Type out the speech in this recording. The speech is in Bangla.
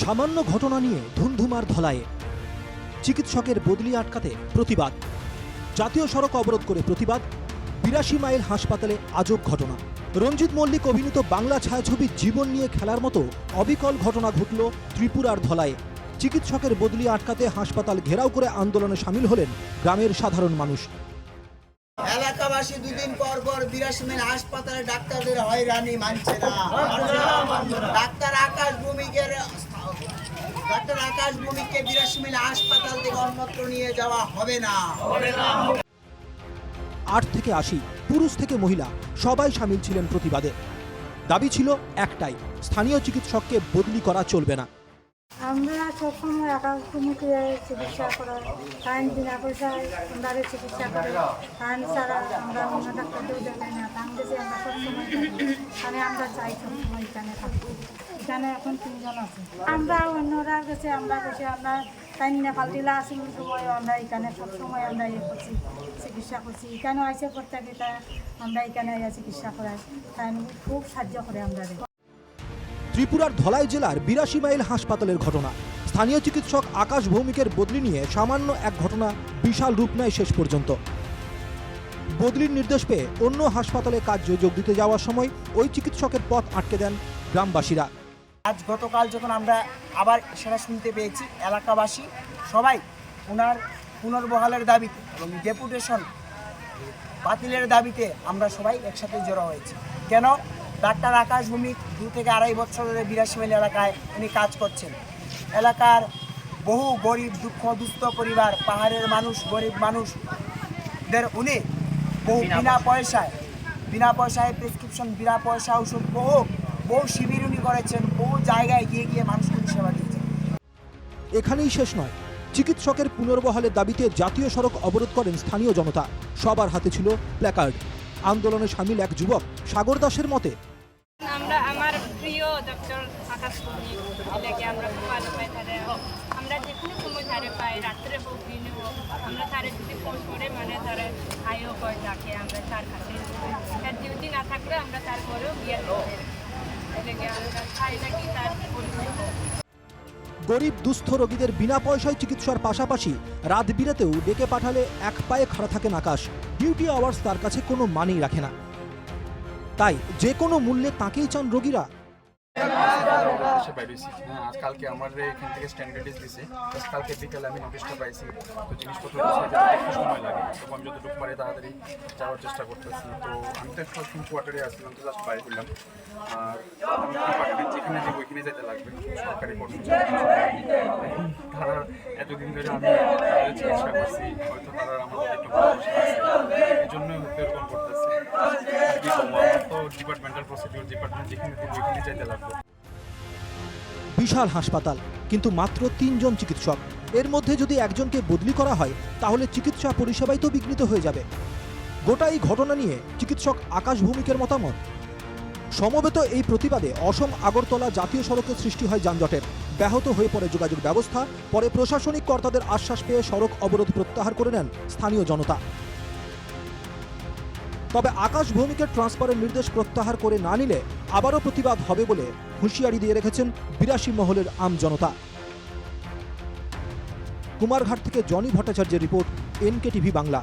সামান্য ঘটনা নিয়ে ধুন্ধুমার ধলায়ে চিকিৎসকের বদলি আটকাতে প্রতিবাদ। জাতীয় সড়ক অবরোধ করে প্রতিবাদ। ৮২ মাইল হাসপাতালে আজব ঘটনা। রঞ্জিত মল্লিক অভিনীত বাংলা ছায়াছবি জীবন নিয়ে খেলার মতো অবিকল ঘটনা ঘটল ত্রিপুরার ধলায়ে। চিকিৎসকের বদলি আটকাতে হাসপাতাল ঘেরাও করে আন্দোলনে সামিল হলেন গ্রামের সাধারণ মানুষ। এলাকাবাসী দুদিন পর পর ৮২ মাইল হাসপাতালে ডাক্তারদের হয়রানি মানছে না। ডাক্তার আকাশ ভৌমিককে ৮২ মাইল হাসপাতাল থেকে অন্যত্র নিয়ে যাওয়া হবে না। ৮ থেকে ৮০ পুরুষ থেকে মহিলা সবাই সামিল ছিলেন প্রতিবাদে। দাবি ছিল একটাই, স্থানীয় চিকিৎসককে বদলি করা চলবে না। আমরা সবসময় আকাশমুখী চিকিৎসা করা, টাইম বিনা পয়সায় আমরা চিকিৎসা করি, টাইম ছাড়া আমরা অন্য ডাক্তারকেও দেখাই না। টাইম দিয়েছি আমরা সবসময় মানে আমরা চাই সবসময় এখানে থাকবো। এখানে এখন ৩ জন আছে। আমরা অন্যরা গেছে, আমরা গেছি, আমরা টাইম না পাল্টিলা আসি সময় আমরা এখানে সবসময় আমরা করছি, চিকিৎসা করছি। এখানে আইসে প্রত্যেকটা আমরা এখানে চিকিৎসা করাই, টাইম খুব সাহায্য করে আমরা। ত্রিপুরার ধলাই জেলার ৮২ মাইল হাসপাতালের ঘটনা। স্থানীয় চিকিৎসক আকাশ ভৌমিকের বদলি নিয়ে সামান্য এক ঘটনা বিশাল রূপ নেয় শেষ পর্যন্ত। বদলির নির্দেশ পেয়ে অন্য হাসপাতালে কাজে যোগ দিতে যাওয়ার সময় ওই চিকিৎসকের পথ আটকে দেন গ্রামবাসীরা। আজ গতকাল যখন আমরা আবার সেটা শুনতে পেয়েছি, এলাকাবাসী সবাই ওনার পুনর্বহালের দাবিতে এবং ডেপুটেশন বাতিলের দাবিতে আমরা সবাই একসাথে জড়ো হয়েছি। কেন? ডাক্তার আকাশ ভৌমিক 2 থেকে 2.5 বছর ধরে ৮২ মাইল এলাকায় উনি কাজ করছেন। এলাকার বহু গরিব দুস্থ পরিবার, পাহাড়ের মানুষ, গরিব মানুষদের উনি বহু বিনা পয়সায় প্রেসক্রিপশন, বিনা পয়সা ওষুধ, বহু শিবির উনি করেছেন, বহু জায়গায় গিয়ে মানুষকে সেবা দিয়েছেন। এখানেই শেষ নয়, চিকিৎসকের পুনর্বহালের দাবিতে জাতীয় সড়ক অবরোধ করেন স্থানীয় জনতা। সবার হাতে ছিল প্ল্যাকার্ড। আন্দোলনে সামিল এক যুবক সাগর দাসের মতে, আমার প্রিয় ডক্টর আকাশ ভৌমিক এলাকে আমরা খুব ভালো পাই তারা। আমরা যে কোনো সময় তারে পাই, রাত্রে হোক দিনে হোক, আমরা তারে যদি ফোন করে মানে তারা আয়ও করে ডাকে, আমরা তার কাছে তার ডিউটি না থাকলে আমরা তার ঘরেও গিয়ে এলাকে আমরা চাই নাকি তার পরিচয়। গরিব দুস্থ রোগীদের বিনা পয়সায় চিকিৎসার পাশাপাশি রাত বিরাতেও ডেকে পাঠালে এক পায়ে খাড়া থাকেন আকাশ। ডিউটি আওয়ার্স তার কাছে কোনো মানেই রাখে না, তাই যে কোনো মূল্যে তাকেই চান রোগীরা। কালকে আমার এখান থেকে স্ট্যান্ডার্ডিস দিছে, কালকে বিকেলে আমি নোটিশটা পাইছি। তো জিনিসপত্র একটু সময় লাগে, তো আমি যতটুকু পারি তাড়াতাড়ি যাওয়ার চেষ্টা করতেছি। তো আমি তো একটু কোয়ার্টারে আসলাম, তো জাস্ট বাইরে করলাম। আর আমি যেখানে যাবো ওইখানে যেতে লাগবে, সরকারি কর্মচারী। তারা এতদিন ধরে আমি চিকিৎসা করছি, হয়তো তারা আমার একটু ভালোবাসা আছে, এই জন্য এরকম করতেছে। তো ডিপার্টমেন্টাল প্রসিডিউর ডিপার্টমেন্ট যেখানে দিব ওইখানে যেতে লাগবে। বিশাল হাসপাতাল, কিন্তু মাত্র ৩ জন চিকিৎসক। এর মধ্যে যদি একজনকে বদলি করা হয় তাহলে চিকিৎসা পরিষেবাই তো বিঘ্নিত হয়ে যাবে। গোটা এই ঘটনা নিয়ে চিকিৎসক আকাশ ভৌমিকের মতামত। সমবেত এই প্রতিবাদে অসম আগরতলা জাতীয় সড়কে সৃষ্টি হয় যানজটের। ব্যাহত হয়ে পড়ে যোগাযোগ ব্যবস্থা। পরে প্রশাসনিক কর্তাদের আশ্বাস পেয়ে সড়ক অবরোধ প্রত্যাহার করে নেন স্থানীয় জনতা। তবে আকাশ ভৌমিকের ট্রান্সফারের নির্দেশ প্রত্যাহার করে না নিলে আবারও প্রতিবাদ হবে বলে হুঁশিয়ারি দিয়ে রেখেছেন ৮২ মহলের আম জনতা। কুমারঘাট থেকে জনি ভট্টাচার্যের রিপোর্ট, NKTV বাংলা।